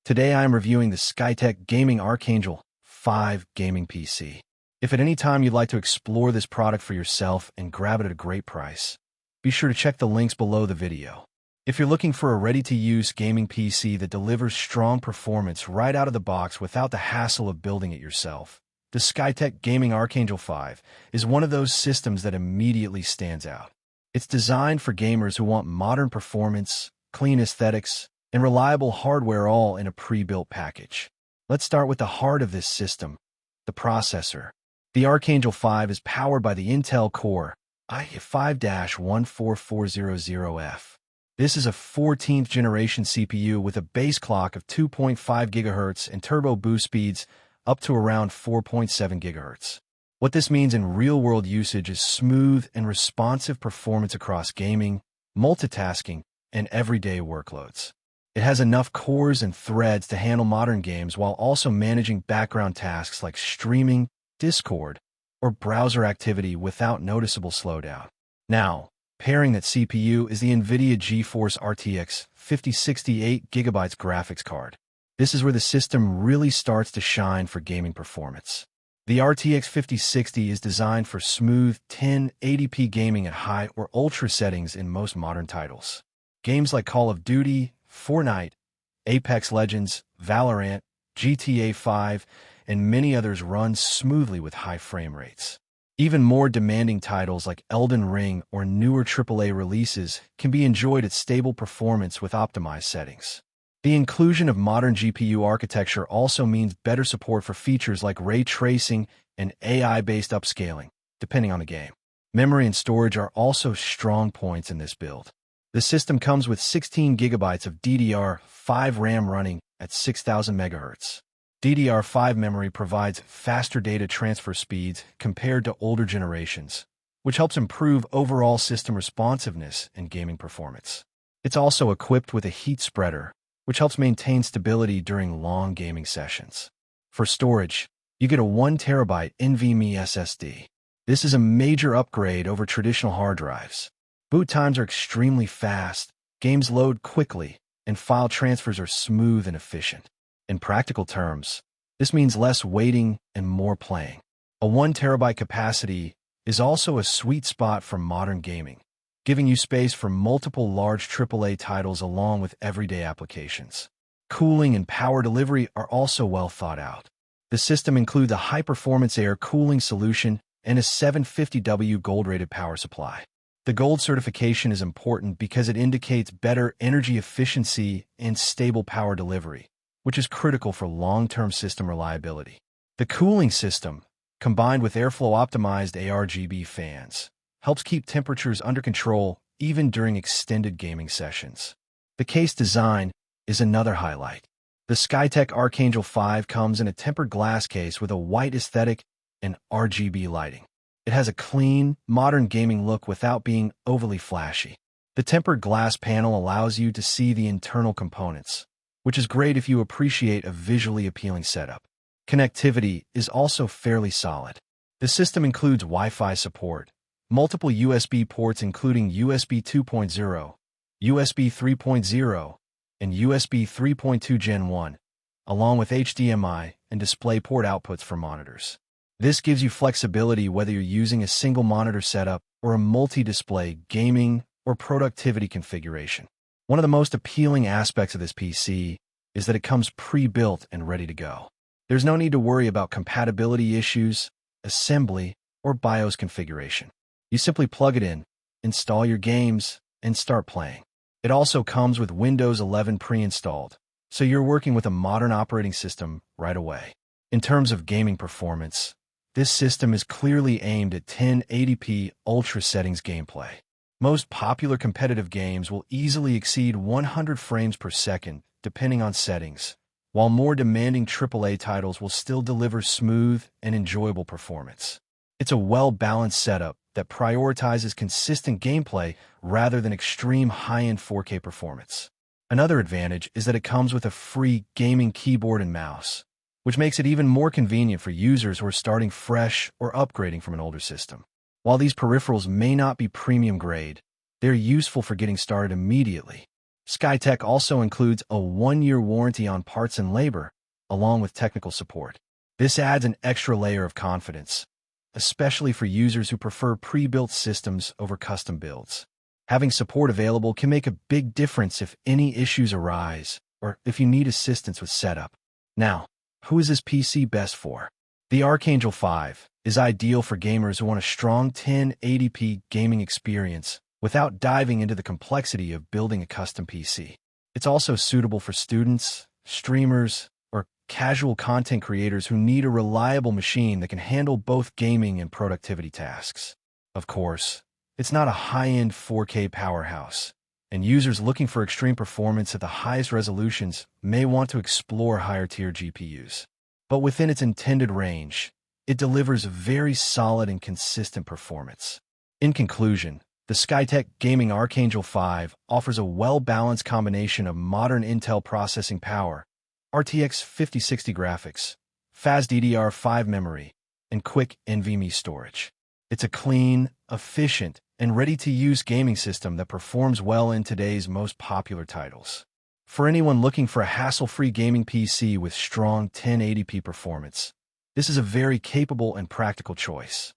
Today I am reviewing the Skytech Gaming Archangel 5 gaming PC. If at any time you'd like to explore this product for yourself and grab it at a great price, be sure to check the links below the video. If you're looking for a ready-to-use gaming PC that delivers strong performance right out of the box without the hassle of building it yourself, the Skytech Gaming Archangel 5 is one of those systems that immediately stands out. It's designed for gamers who want modern performance, clean aesthetics, and reliable hardware all in a pre-built package. Let's start with the heart of this system, the processor. The Archangel 5 is powered by the Intel Core i5-14400F. This is a 14th generation CPU with a base clock of 2.5 GHz and turbo boost speeds up to around 4.7 GHz. What this means in real-world usage is smooth and responsive performance across gaming, multitasking, and everyday workloads. It has enough cores and threads to handle modern games while also managing background tasks like streaming, Discord, or browser activity without noticeable slowdown. Now, pairing that CPU is the NVIDIA GeForce RTX 5068 GB graphics card. This is where the system really starts to shine for gaming performance. The RTX 5060 is designed for smooth 1080p gaming at high or ultra settings in most modern titles. Games like Call of Duty, Fortnite, Apex Legends, Valorant, GTA 5, and many others run smoothly with high frame rates. Even more demanding titles like Elden Ring or newer AAA releases can be enjoyed at stable performance with optimized settings. The inclusion of modern GPU architecture also means better support for features like ray tracing and AI-based upscaling, depending on the game. Memory and storage are also strong points in this build. The system comes with 16 GB of DDR5 RAM running at 6,000 MHz. DDR5 memory provides faster data transfer speeds compared to older generations, which helps improve overall system responsiveness and gaming performance. It's also equipped with a heat spreader, which helps maintain stability during long gaming sessions. For storage, you get a 1 TB NVMe SSD. This is a major upgrade over traditional hard drives. Boot times are extremely fast, games load quickly, and file transfers are smooth and efficient. In practical terms, this means less waiting and more playing. A 1 TB capacity is also a sweet spot for modern gaming, giving you space for multiple large AAA titles along with everyday applications. Cooling and power delivery are also well thought out. The system includes a high-performance air cooling solution and a 750W gold-rated power supply. The gold certification is important because it indicates better energy efficiency and stable power delivery, which is critical for long-term system reliability. The cooling system, combined with airflow-optimized ARGB fans, helps keep temperatures under control even during extended gaming sessions. The case design is another highlight. The Skytech Archangel 5 comes in a tempered glass case with a white aesthetic and RGB lighting. It has a clean, modern gaming look without being overly flashy. The tempered glass panel allows you to see the internal components, which is great if you appreciate a visually appealing setup. Connectivity is also fairly solid. The system includes Wi-Fi support, multiple USB ports including USB 2.0, USB 3.0, and USB 3.2 Gen 1, along with HDMI and DisplayPort outputs for monitors. This gives you flexibility whether you're using a single monitor setup or a multi-display gaming or productivity configuration. One of the most appealing aspects of this PC is that it comes pre-built and ready to go. There's no need to worry about compatibility issues, assembly, or BIOS configuration. You simply plug it in, install your games, and start playing. It also comes with Windows 11 pre-installed, so you're working with a modern operating system right away. In terms of gaming performance, this system is clearly aimed at 1080p ultra settings gameplay. Most popular competitive games will easily exceed 100 frames per second, depending on settings, while more demanding AAA titles will still deliver smooth and enjoyable performance. It's a well-balanced setup that prioritizes consistent gameplay rather than extreme high-end 4K performance. Another advantage is that it comes with a free gaming keyboard and mouse, which makes it even more convenient for users who are starting fresh or upgrading from an older system. While these peripherals may not be premium grade, they're useful for getting started immediately. Skytech also includes a 1-year warranty on parts and labor, along with technical support. This adds an extra layer of confidence, especially for users who prefer pre-built systems over custom builds. Having support available can make a big difference if any issues arise or if you need assistance with setup. Now, who is this PC best for? The Archangel 5 is ideal for gamers who want a strong 1080p gaming experience without diving into the complexity of building a custom PC. It's also suitable for students, streamers, or casual content creators who need a reliable machine that can handle both gaming and productivity tasks. Of course, it's not a high-end 4K powerhouse, and users looking for extreme performance at the highest resolutions may want to explore higher-tier GPUs. But within its intended range, it delivers very solid and consistent performance. In conclusion, the Skytech Gaming Archangel 5 offers a well-balanced combination of modern Intel processing power, RTX 5060 graphics, fast DDR5 memory, and quick NVMe storage. It's a clean, efficient, and ready-to-use gaming system that performs well in today's most popular titles. For anyone looking for a hassle-free gaming PC with strong 1080p performance, this is a very capable and practical choice.